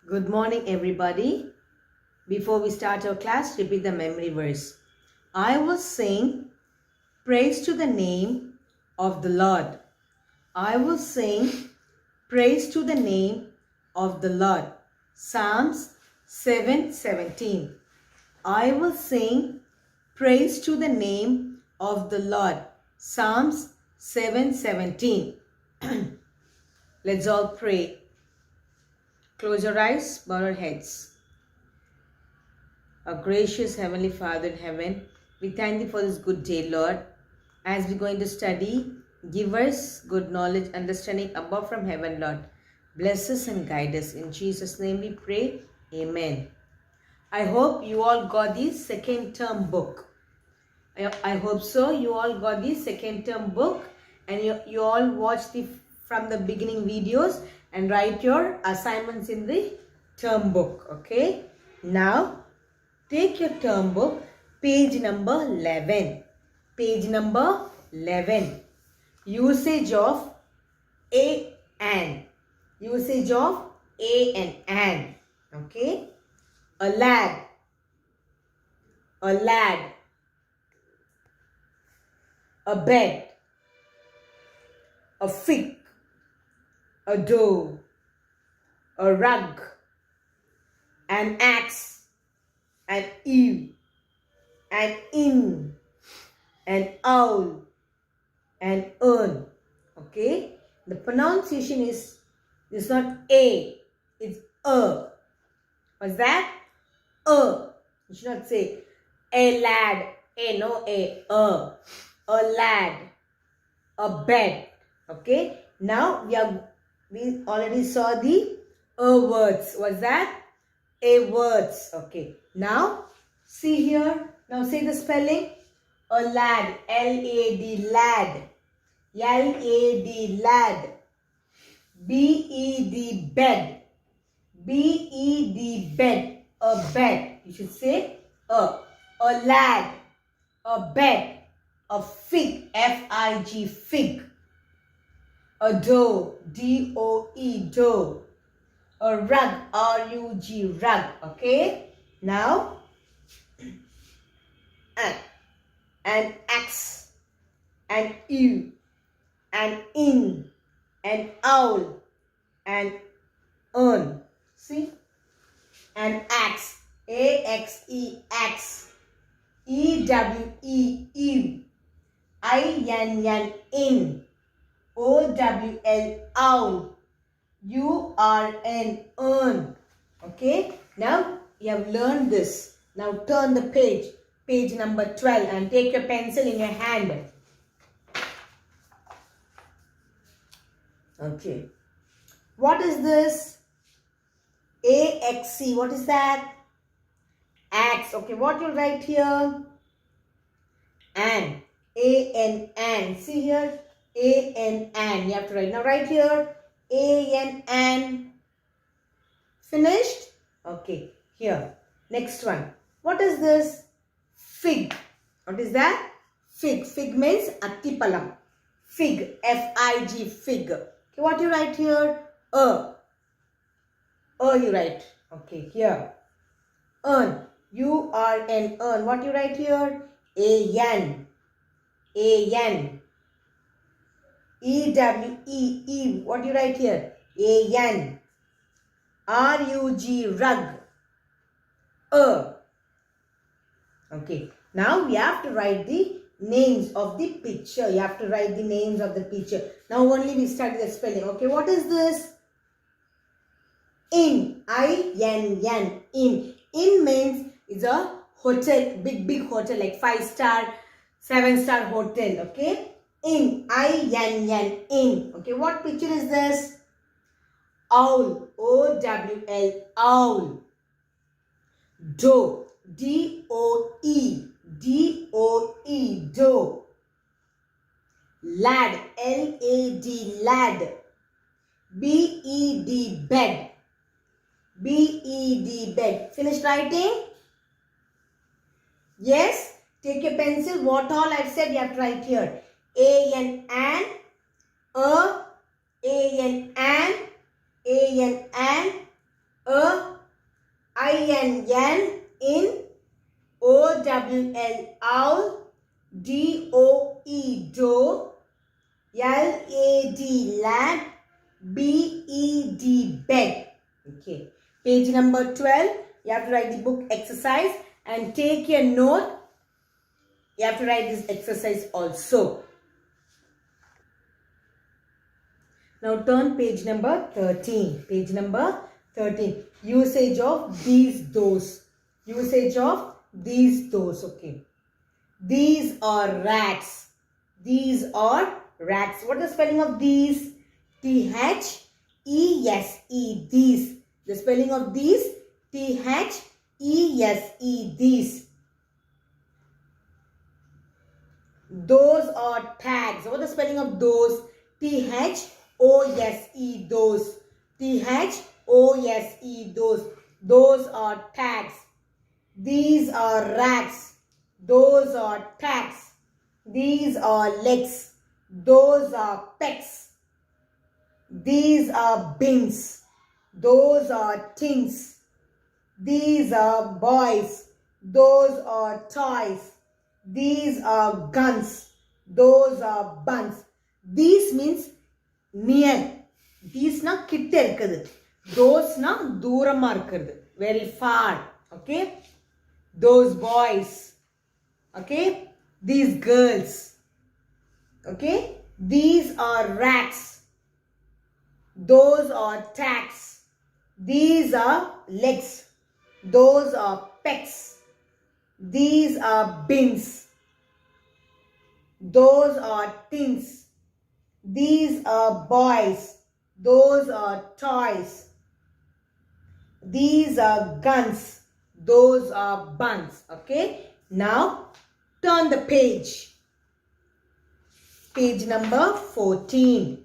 Good morning, everybody. Before we start our class, repeat the memory verse. I will sing praise to the name of the Lord. I will sing praise to the name of the Lord. Psalms 7:17. I will sing praise to the name of the Lord. Psalms 7:17. Let's all pray. Close your eyes, bow our heads. Our gracious Heavenly Father in heaven, we thank Thee for this good day, Lord. As we're going to study, give us good knowledge, understanding above from heaven, Lord. Bless us and guide us. In Jesus' name we pray. Amen. I hope you all got the second term book. I hope so. You all got the second term book and you all watched from the beginning videos and write your assignments in the term book. Okay. Now, take your term book, page number 11. Page number 11. Usage of a and. Usage of a and an. Okay. A lad. A lad. A bed. A fig. A doe. A rug. An axe. An ewe. An inn. An owl. An urn. Okay. The pronunciation is not a. It's a. What's that? A. You should not say a lad. A, no a. A. A lad. A bed. Okay. Now we already saw the a words. What's that? A words. Okay. Now see here. Now say the spelling. A lad. L-A-D. Lad. L-A-D. Lad. B-E-D. Bed. B-E-D. Bed. A bed. You should say a. A lad. A bed. A fig. F-I-G. Fig. A doe. D-O-E. Doe. A rug. R-U-G. Rug. Okay. Now, an axe. An ewe. An inn. An owl. An urn. See? An axe. A-X-E. Axe. E-W-E. Ewe. I-N-N. In. O-W-L. Owl. U-R-N. Urn. Okay. Now you have learned this. Now turn the page. Page number 12 and take your pencil in your hand. Okay. What is this? A-X-E. What is that? Axe. Okay. What you write here? An. A-N. An. See here? A-N. An. You have to write. Now write here. A-N. An. Finished? Okay. Here. Next one. What is this? Fig. What is that? Fig. Fig means attipalam. Fig. F-I-G. Fig. Okay. What you write here? A. You write. Okay. Here. Urn. U-R-N. Urn. What you write here? A-N. A-N. E-W-E. Eve. What you write here? A-N. R-U-G. Rug. Okay. Now we have to write the names of the picture. You have to write the names of the picture. Now only we study the spelling. Okay. What is this? Inn. I-N-N. Inn. Inn means it's a hotel. Big hotel like 5-star, 7-star hotel. Okay. Inn. I-N-N. Inn. Okay. What picture is this? Owl. O-W-L. Owl. Doe. D-O-E. D-O-E. Doe. Lad. L-A-D. Lad. B-E-D. Bed. B-E-D. Bed. Finished writing? Yes? Take your pencil. What all I've said you have to write here. A-N. An. A-N. An. A-N. An. I-N-N in, O-W-L owl, D-O-E do, L-A-D lad, B-E-D bed. Okay. Page number 12. You have to write the book exercise and take your note. You have to write this exercise also. Now turn page number 13. Page number 13. Usage of these, those. Usage of these, those. Okay. These are rats. These are rats. What is the spelling of these? T-H-E-S-E. These. The spelling of these? T-H-E-S-E. These. Those are tags. What is the spelling of those? T-H-O-S-E. Those. T-H-O-S-E. Those. Those are tags. These are rats. Those are tags. These are legs. Those are pecks. These are bins. Those are things. These are boys. Those are toys. These are guns. Those are buns. These means near. These na kitte irukkudu. Those na doorama irukkudu. Very far. Okay. Those boys. Okay. These girls. Okay. These are rats. Those are tags. These are legs. Those are pecks. These are bins. Those are things. These are boys. Those are toys. These are guns. Those are buns. Okay. Now turn the page. Page number 14.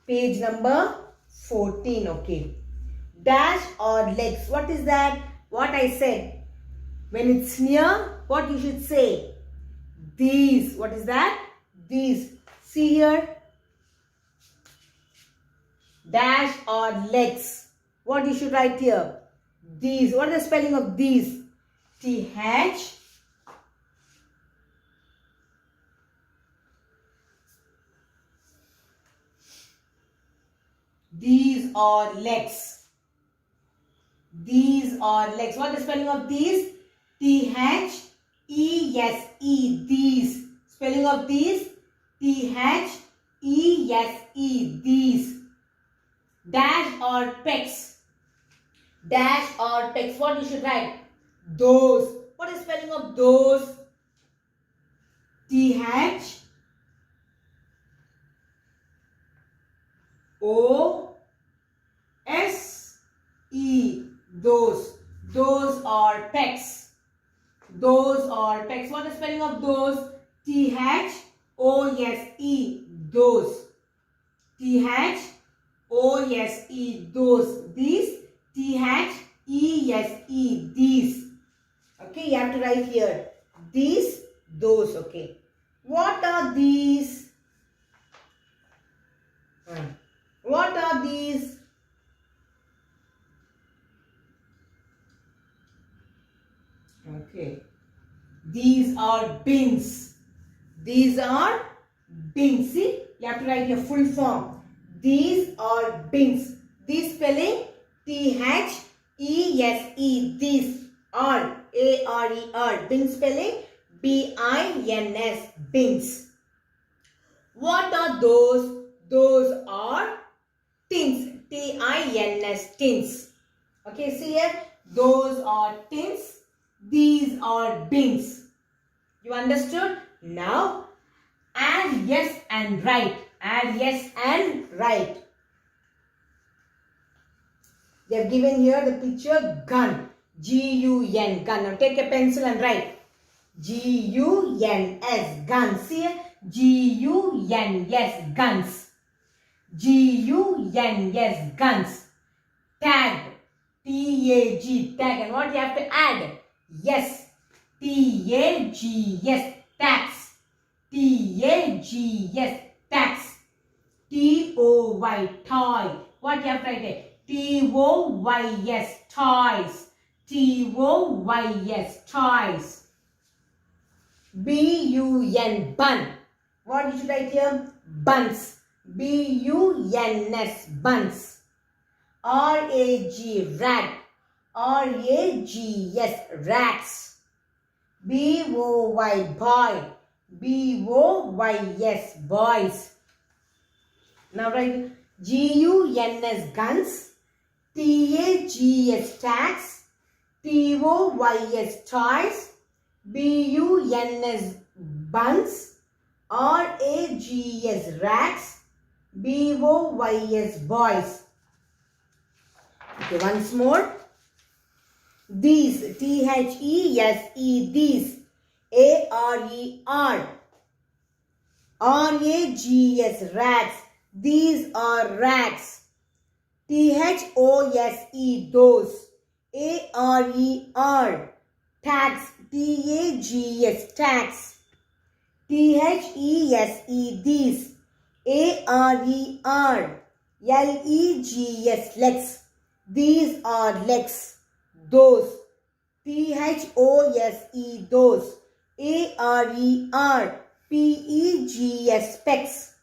Page number 14. Okay. Dash or legs. What is that? What I said. When it's near, what you should say? These. What is that? These. See here. Dash or legs. What you should write here? These. What is the spelling of these? T-H. These are legs. These are legs. What is the spelling of these? T-H-E-S-E. These. Spelling of these? T-H-E-S-E. These. Dash or pecks. Dash or pecks. What you should write? Those. What is the spelling of those? T-H O-S-E. Those. Those are pecks. Those are pecks. What is the spelling of those? T-H-O-S-E. Those. T-H-O-S-E. Those. These. T-H-E-S-E. These. Okay, you have to write here. These, those. Okay. What are these? What are these? Okay. These are bins. These are bins. See, you have to write your full form. These are bins. These spelling T-H-E-S-E. These are A-R-E-R. Bin spelling B-I-N-S. Bins. What are those? Those are tins. T-I-N-S. Tins. Okay, see here. Those are tins. These are bins. You understood? Now, add yes and right. Add yes and right. They have given here the picture gun. G-U-N. Gun. Now take a pencil and write. G-U-N-S. Gun. See here? G-U-N-S. Guns. G-U-N-S. Guns. Tag. T-A-G. Tag. And what you have to add? Yes. T-A-G-S. Tax. T-A-G-S. Tax. T-O-Y. Toy. What you have to write? T-O-Y-S, toys. T-O-Y-S, toys. B-U-N, bun. What did you write here? Buns. B-U-N-S, buns. R-A-G, rat. R-A-G-S, rats. B-O-Y, boy. B-O-Y-S, boys. Now write G-U-N-S, guns. T-A-G-S, tags. T-O-Y-S, toys. B-U-N-S, buns. R-A-G-S, rats. B-O-Y-S, boys. Okay, once more. These, T-H-E-S-E, these. A-R-E-R. R-A-G-S, rats. These are rats. T-H-O-S-E, those. A-R-E-R. Tags. T-A-G-S, tags. T-H-E-S-E, these. A-R-E-R. L-E-G-S, legs. These are legs. Those. T-H-O-S-E, those. A-R-E-R. P-E-G-S, specs.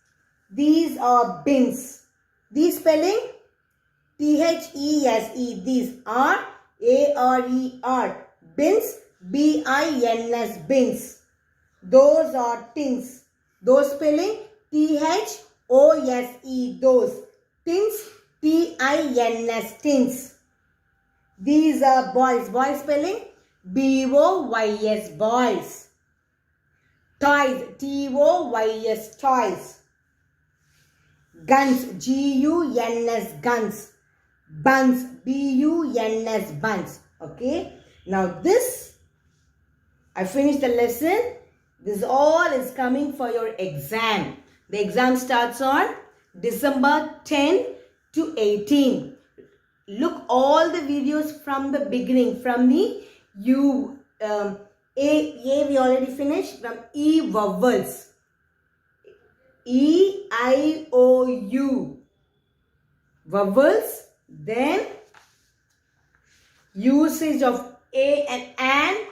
These are bins. These spelling? T-H-E-S-E, these are. A-R-E-R. Bins. B-I-N-S, bins. Those are tins. Those spelling? T-H-O-S-E, those. Tins. T-I-N-S, tins. These are boys. Boys spelling? B-O-Y-S, boys. Toys. T-O-Y-S, toys. Guns. G-U-N-S, guns. Buns. B-U-N-S, buns. Okay. Now this, I finished the lesson. This all is coming for your exam. The exam starts on December 10 to 18. Look all the videos from the beginning. From the A we already finished. From E, vowels. E, I, O, U. Vowels. Then usage of A and an.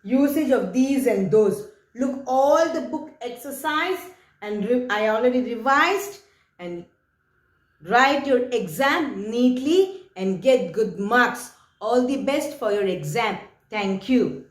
Usage of these and those. Look all the book exercise and I already revised, and write your exam neatly and get good marks. All the best for your exam. Thank you.